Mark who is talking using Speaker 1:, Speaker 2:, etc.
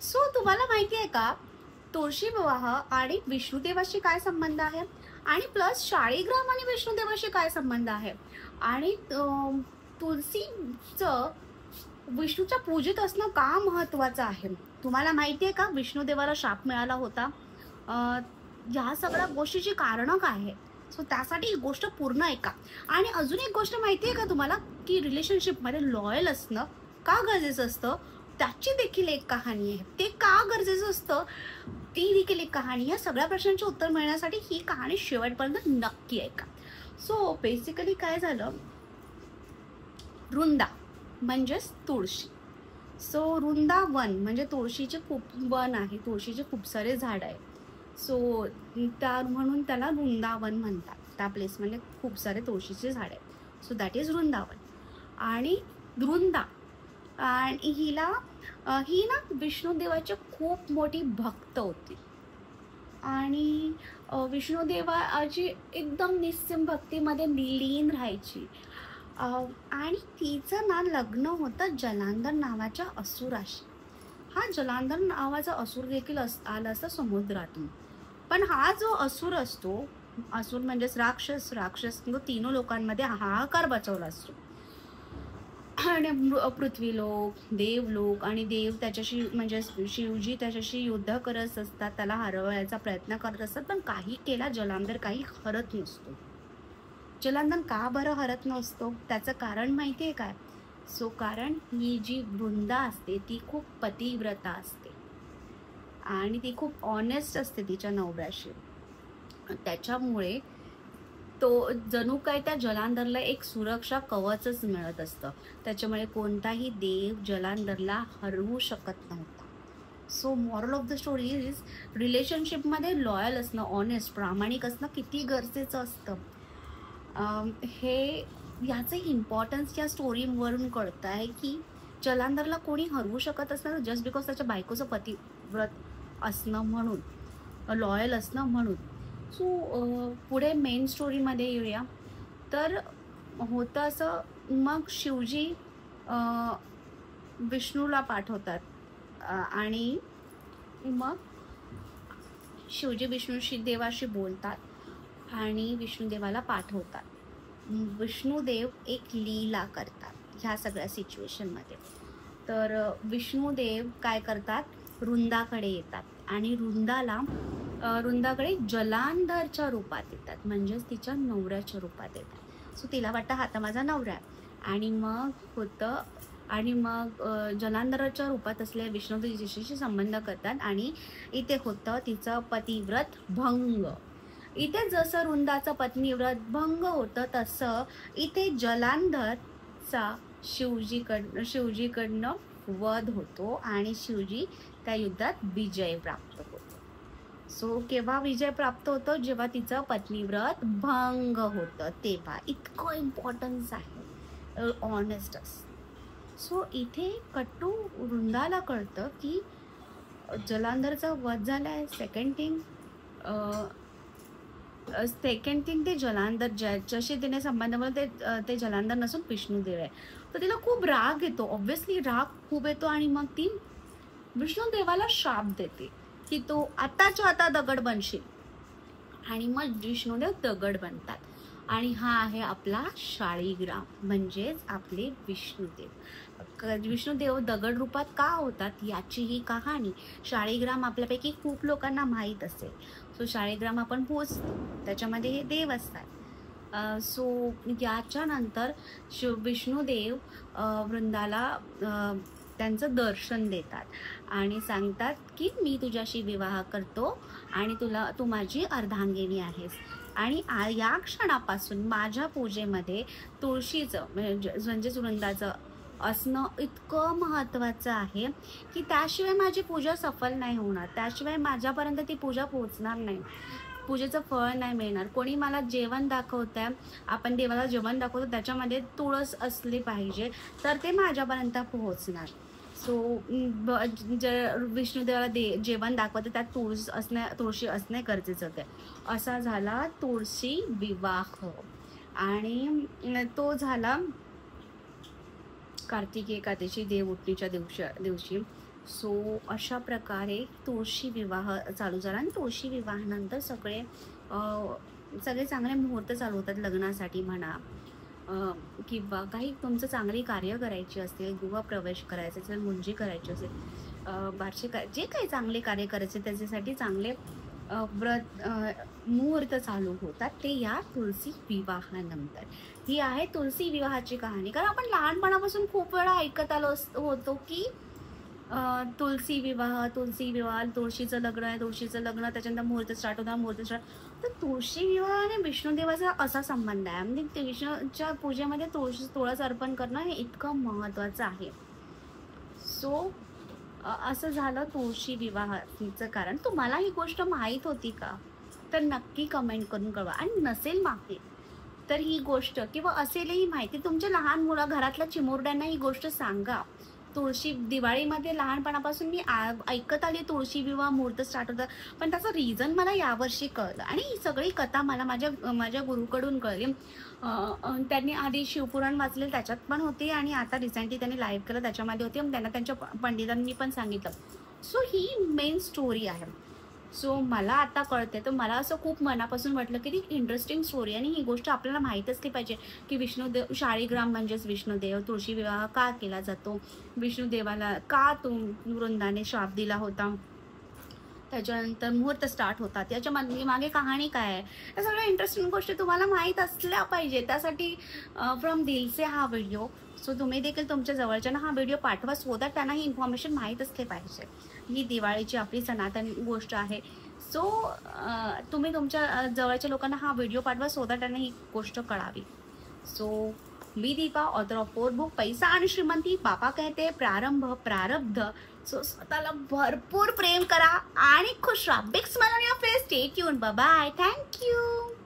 Speaker 1: So तुम्हाला माहिती आहे का, तुळशी विवाह आणि विष्णुदेवाशी काय संबंध आहे, आणि प्लस शाळीग्राम आणि विष्णुदेवाशी काय संबंध आहे, आणि तुलसीचं विष्णूच्या पूजेत असणं का महत्वाचं आहे. तुम्हाला माहिती आहे का, विष्णुदेवाला शाप मिळाला होता. या सगळ्या गोष्टीची कारणं काय आहे. सो त्यासाठी ही गोष्ट पूर्ण ऐका. आणि अजून एक गोष्ट माहिती आहे का तुम्हाला, की रिलेशनशिपमध्ये लॉयल असणं का गरजेचं असतं, त्याची देखील एक कहाणी आहे. ते का गरजेचं असतं, ती देखील एक कहाणी. या सगळ्या प्रश्नांचे उत्तर मिळण्यासाठी ही कहाणी शेवटपर्यंत नक्की ऐका. सो बेसिकली काय झालं, वृंदा म्हणजेच तुळशी. सो वृंदावन म्हणजे तुळशीचे खूप वन आहे, तुळशीचे खूप सारे झाड आहे. सो त्या म्हणून त्याला वृंदावन म्हणतात. त्या प्लेसमध्ये खूप सारे तुळशीचे झाड आहेत. So that is Vrindavan. आणि वृंदा आणि ही ना विष्णुदेवाची खूप मोठी भक्त होती. आणि विष्णुदेवाची एकदम निस्सीम भक्तीमध्ये लीन राहायची. आणि तिचं ना लग्न होतं जलांधर नावाच्या असुराशी. हा जलांधर नावाचा असुर देखील आला असता समुद्रातून. पण हा जो असुर असतो, असुर म्हणजेच राक्षस तीन लोकांमध्ये हाहाकार बसवला असतो. आणि पृथ्वीलोक, देवलोक आणि देव त्याच्याशी म्हणजे शिवजी त्याच्याशी युद्ध करत असतात, त्याला हरवायचा प्रयत्न करत असतात, पण काही केला जलांधर काही हरत नसतो. जलांधर का बरं हरत नसतो, त्याचं कारण माहिती आहे काय. सो कारण ही जी वृंदा असते ती खूप पतिव्रता असते आणि ती खूप ऑनेस्ट असते तिच्या नवऱ्याशी. त्याच्यामुळे तो जणू काय त्या जलांधरला एक सुरक्षा कवचच मिळत असतं. त्याच्यामुळे कोणताही देव जलांधरला हरवू शकत नव्हता. So moral of the story is, रिलेशनशिपमध्ये लॉयल असणं, ऑनेस्ट, प्रामाणिक असणं किती गरजेचं असतं. हे याचे इम्पॉर्टन्स या स्टोरीवरून कळतं आहे की जलांधरला कोणी हरवू शकत असणार जस्ट बिकॉज त्याच्या बायकोचं पतिव्रत असणं म्हणून, लॉयल असणं म्हणून. सो पुढे मेन स्टोरीमध्ये येऊया. तर होतं असं, मग शिवजी विष्णूला पाठवतात आणि मग शिवजी विष्णूशी देवाशी बोलतात आणि विष्णुदेवाला पाठवतात. विष्णुदेव एक लीला करतात ह्या सगळ्या सिच्युएशनमध्ये. तर विष्णुदेव काय करतात, वृंदाकडे येतात आणि वृंदाकडे जलांधरच्या रूपात येतात, म्हणजेच तिच्या नवऱ्याच्या रूपात येतात. सो तिला वाटतं हा तर माझा नवरा आहे. आणि मग जलांधराच्या रूपात असलेल्या विष्णुदेव तिच्याशी संबंध करतात आणि इथे होतं तिचं पतिव्रत भंग. इथे जसं वृंदाचं पत्नीव्रत भंग होतं तसं इथे जलांधरचा शिवजीकडनं वध होतो आणि शिवजी त्या युद्धात विजय प्राप्त होतो. सो केव्हा विजय प्राप्त होतो, जेव्हा तिचं पत्नीव्रत भंग होतं तेव्हा. इतकं इम्पॉर्टन्स आहे ऑनेस्ट असं. सो इथे कट्टू वृंदाला कळतं की जलांधरचा वध झाला आहे. सेकंड थिंग ते जलांधर ज्याच्याशी तिने संबंध म्हणून ते जलांधर नसून विष्णुदेव आहे. तर तिला खूप राग येतो, ऑब्व्हियसली राग खूप येतो. आणि मग ती विष्णुदेवाला शाप देते की तो आताच्या आता दगड बनशील. आणि मग विष्णुदेव दगड बनतात. आणि हा आहे आपला शाळीग्राम, म्हणजेच आपले विष्णुदेव. विष्णुदेव दगड रूपात का होतात याची ही कहाणी. शाळीग्राम आपल्यापैकी खूप लोकांना माहीत असेल. सो शाळीग्राम आपण पोचतो, त्याच्यामध्ये हे देव असतात. सो याच्यानंतर विष्णुदेव वृंदाला त्यांचं दर्शन देतात आणि सांगतात की मी तुझ्याशी विवाह करतो आणि तू माझी अर्धांगिनी आहेस. आणि या क्षणापासून माझ्या पूजेमध्ये तुळशीचं म्हणजेच वृंदाचं असणं इतकं महत्त्वाचं आहे की त्याशिवाय माझी पूजा सफल नाही होणार, त्याशिवाय माझ्यापर्यंत ती पूजा पोहोचणार नाही, पूजेचं फळ नाही मिळणार. कोणी मला जेवण दाखवतंय, आपण देवाला जेवण दाखवतो त्याच्यामध्ये तुळस असली पाहिजे तर ते माझ्यापर्यंत पोहोचणार. सो विष्णुदेवाला जेवण दाखवतं त्यात तुळशी असणे गरजेचं होते. असा झाला तुळशी विवाह. आणि तो झाला कार्तिकी एकादशी देव उठणीच्या दिवशी. सो अशा प्रकारे तुळशी विवाह चालू झाला आणि तुळशी विवाहानंतर सगळे चांगले मुहूर्त चालू होतात लग्नासाठी म्हणा, किंवा काही तुमचं चांगली कार्य करायची असतील, गृहप्रवेश करायचा असेल, मुंजी करायची असेल, बारसे जे काही चांगले कार्य करायचे त्याच्यासाठी चांगले मुहूर्त चालू होतात ते या तुळशी विवाहानंतर. ही आहे तुळशी विवाहाची कहाणी. कारण आपण लहानपणापासून खूप वेळा ऐकत आलो होतो की तुळशी विवाह, तुळशीचं लग्न आहे, तुळशीचं लग्न, त्याच्यानंतर मुहूर्त स्टार्ट होता, मुहूर्त स्टार्ट. तर तुळशी विवाह आणि विष्णुदेवाचा असा संबंध आहे. म्हणजे विष्णूच्या पूजेमध्ये तुळस अर्पण करणं हे इतकं महत्त्वाचं आहे. सो असं झालं तुळशी विवाहाचं कारण. तुम्हाला ही गोष्ट माहीत होती का? तर नक्की कमेंट करून कळवा. आणि नसेल माहिती तर ही गोष्ट, किंवा असेलही माहिती, तुमच्या लहान मुलं घरातल्या चिमुरड्यांना ही गोष्ट सांगा. तुळशी दिवाळीमध्ये लहानपणापासून मी ऐकत आली तुळशी विवाह मुहूर्त स्टार्ट होतं, पण त्याचं रिझन मला यावर्षी कळलं. आणि ही सगळी कथा मला माझ्या गुरुकडून कळली. त्यांनी आधी शिवपुराण वाचले त्याच्यात पण होती, आणि आता रिसेंटली त्यांनी लाईव्ह केलं त्याच्यामध्ये होती, त्यांना त्यांच्या पंडितांनी पण सांगितलं. सो ही मेन स्टोरी आहे. सो मला आता कळते, तर मला असं खूप मनापासून वाटलं की ती इंटरेस्टिंग स्टोरी, आणि ही गोष्ट आपल्याला माहीत असली पाहिजे की विष्णुदेव, शाळीग्राम म्हणजेच विष्णुदेव, तुळशी विवाह का केला जातो, विष्णुदेवाला का वृंदाने श्राप दिला होता, त्याच्यानंतर मुहूर्त स्टार्ट होतात, याच्या मागे कहाणी काय आहे, या सगळ्या इंटरेस्टिंग गोष्टी तुम्हाला माहीत असल्या पाहिजे. त्यासाठी फ्रॉम दिल से हा व्हिडिओ. सो तुम्ही देखील तुमच्या जवळच्यांना हा व्हिडिओ पाठवा, सो दॅट त्यांना ही इन्फॉर्मेशन माहीत असले पाहिजे. ही दिवाळीची आपली सनातन गोष्ट आहे. सो तुम्ही तुमच्या जवळच्या लोकांना हा व्हिडिओ पाठवा, सो दॅट त्यांना ही गोष्ट कळावी. So me Deepa, author of 4 book पैसा आणि श्रीमंती, बाबा कहते प्रारंभ प्रारब्ध. सो स्वतःला भरपूर प्रेम करा आणि खुश राहा. Big smile on your face. Stay tuned. Bye bye. Thank you.